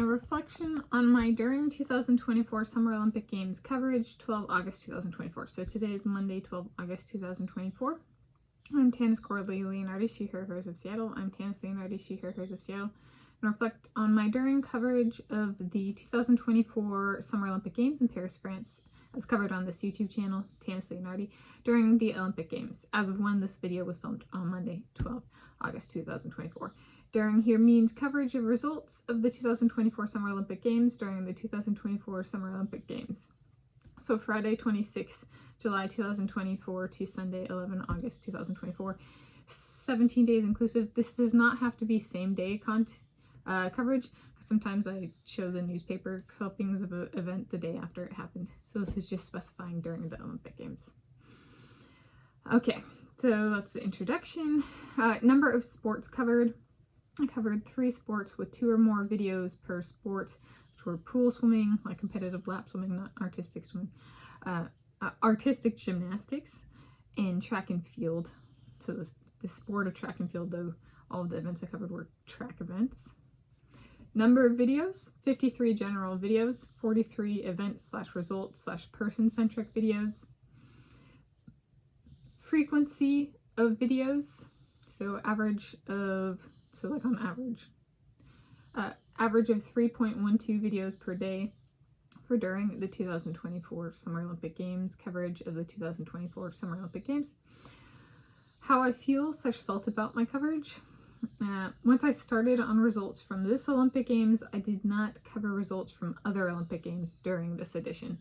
A reflection on my during 2024 Summer Olympic Games coverage, 12 August 2024. So today is Monday, 12 August 2024. I'm Tanis Leonhardi, she, her, hers of Seattle. I'm Tanis Leonhardi, she, her, hers of Seattle. And reflect on my during coverage of the 2024 Summer Olympic Games in Paris, France, as covered on this YouTube channel, Tanis Leonhardi, during the Olympic Games, as of when this video was filmed on Monday, 12 August 2024. During here means coverage of results of the 2024 Summer Olympic Games during the 2024 Summer Olympic Games. So Friday, 26 July 2024 to Sunday, 11 August 2024. 17 days inclusive. This does not have to be same day coverage. Sometimes I show the newspaper clippings of an event the day after it happened. So this is just specifying during the Olympic Games. Okay, so that's the introduction. Number of sports covered. I covered 3 sports with 2 or more videos per sport, which were pool swimming, like competitive lap swimming, not artistic swimming, artistic gymnastics, and track and field. So the sport of track and field, though all of the events I covered were track events. Number of videos, 53 general videos, 43 event/result/person-centric videos. Frequency of videos, so average of, so like on average of 3.12 videos per day for during the 2024 Summer Olympic Games, coverage of the 2024 Summer Olympic Games. How I felt about my coverage. Once I started on results from this Olympic Games, I did not cover results from other Olympic Games during this edition.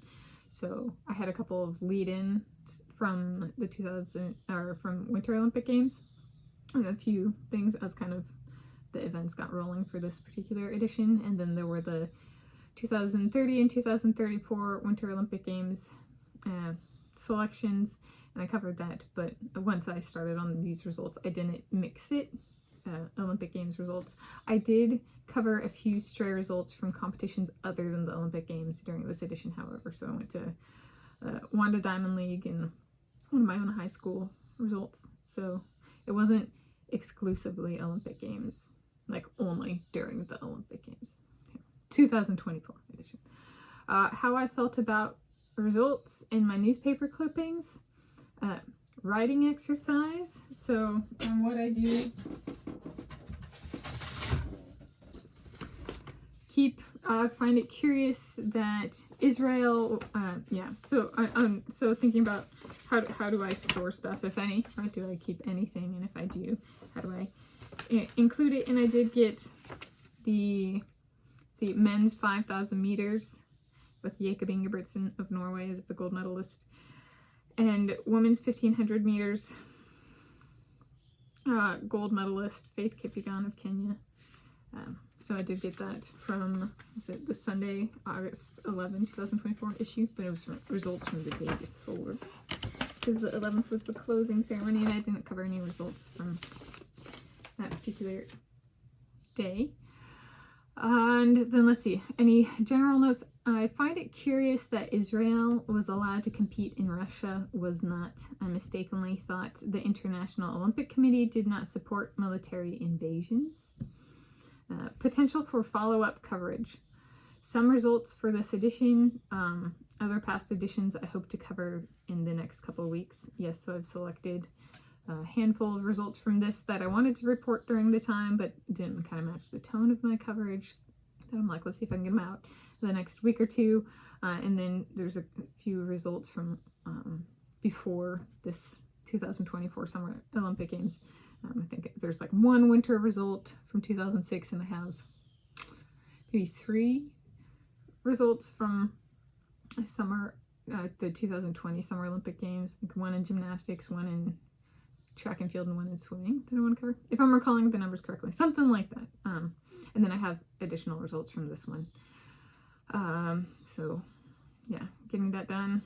So I had a couple of lead-ins from the from Winter Olympic Games, and a few things as kind of the events got rolling for this particular edition. And then there were the 2030 and 2034 Winter Olympic Games selections, and I covered that. But once I started on these results, I didn't mix it. Olympic Games results. I did cover a few stray results from competitions other than the Olympic Games during this edition, however. So I went to Wanda Diamond League and one of my own high school results. So it wasn't exclusively Olympic Games, like only during the Olympic Games. Okay. 2024 edition. How I felt about results in my newspaper clippings. Writing exercise. So what I do, find it curious that Israel, so thinking about how do I store stuff, if any, right? Do I keep anything? And if I do, how do I include it? And I did get the men's 5,000 meters with Jakob Ingebrigtsen of Norway as the gold medalist, and women's 1,500 meters gold medalist Faith Kipyegon of Kenya. So I did get that from, was it the Sunday, August 11, 2024 issue, but it was results from the day before, because the 11th was the closing ceremony, and I didn't cover any results from that particular day. And then let's see, any general notes. I find it curious that Israel was allowed to compete and Russia was not. I mistakenly thought the International Olympic Committee did not support military invasions. Potential for follow-up coverage. Some results for this edition, other past editions I hope to cover in the next couple of weeks. Yes, so I've selected a handful of results from this that I wanted to report during the time, but didn't kind of match the tone of my coverage. That I'm like, let's see if I can get them out the next week or two. And then there's a few results from before this 2024 Summer Olympic Games. I think there's like one winter result from 2006, and I have maybe 3 results from the 2020 Summer Olympic Games. I think one in gymnastics, one in track and field, and one in swimming that I want to cover, if I'm recalling the numbers correctly, something like that. And then I have additional results from this one. So yeah, getting that done.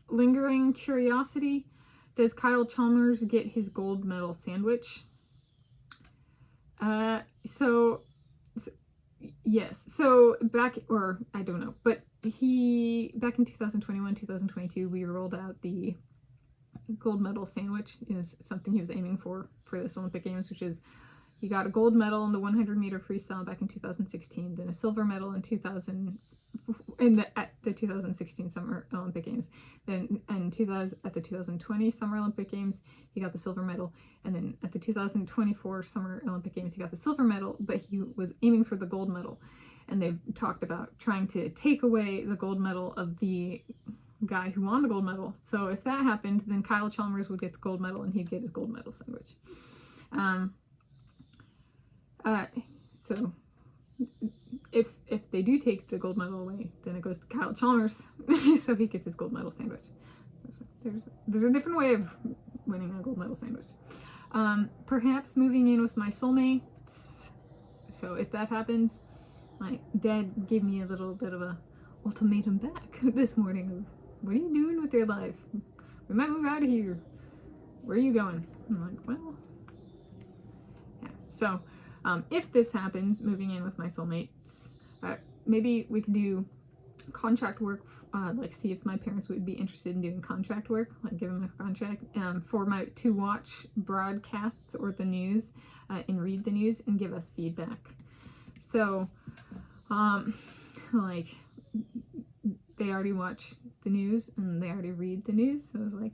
Lingering curiosity. Does Kyle Chalmers get his gold medal sandwich? Yes. So back, or I don't know, but back in 2021, 2022, we rolled out the gold medal sandwich. Is something he was aiming for this Olympic Games, which is He got a gold medal in the 100-meter freestyle back in 2016, then a silver medal in 2000 at the 2016 Summer Olympic Games. Then at the 2020 Summer Olympic Games, he got the silver medal, and then at the 2024 Summer Olympic Games, he got the silver medal, but he was aiming for the gold medal. And they've talked about trying to take away the gold medal of the guy who won the gold medal. So if that happened, then Kyle Chalmers would get the gold medal and he'd get his gold medal sandwich. So if they do take the gold medal away, then it goes to Kyle Chalmers, so he gets his gold medal sandwich. There's a different way of winning a gold medal sandwich. Perhaps moving in with my soulmates. So if that happens, my dad gave me a little bit of a ultimatum back this morning of, what are you doing with your life? We might move out of here. Where are you going? I'm like, well, yeah. So if this happens, moving in with my soulmates, maybe we could do contract work, like see if my parents would be interested in doing contract work, like give them a contract to watch broadcasts or the news and read the news and give us feedback. So like they already watch the news and they already read the news, so I was like,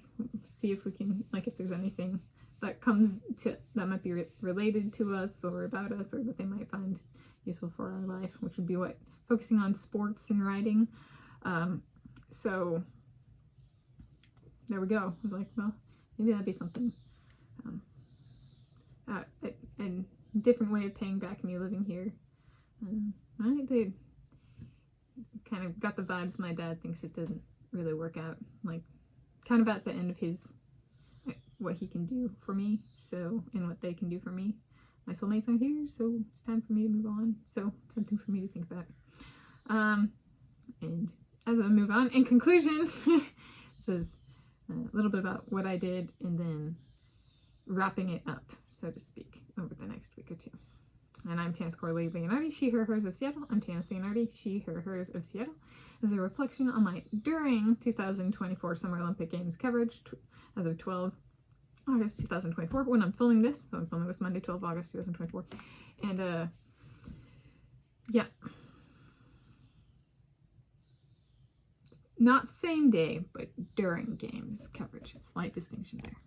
see if we can, like, if there's anything that comes to that might be related to us or about us or that they might find useful for our life, which would be focusing on sports and writing. So there we go. I was like, well, maybe that'd be something. A different way of paying back me living here. I did kind of got the vibes my dad thinks it didn't really work out, like kind of at the end of his what he can do for me, so, and what they can do for me. My soulmates are here, so it's time for me to move on. So something for me to think about. And as I move on, in conclusion, this is a little bit about what I did and then wrapping it up, so to speak, over the next week or two. And I'm Tanis Leonhardi, she, her, hers of Seattle. I'm Tanis Leonhardi, she, her, hers of Seattle. As a reflection on my during 2024 Summer Olympic Games coverage as of 12 August 2024, when I'm filming this. So I'm filming this Monday, 12 August 2024. And yeah. Not same day, but during games coverage. Slight distinction there.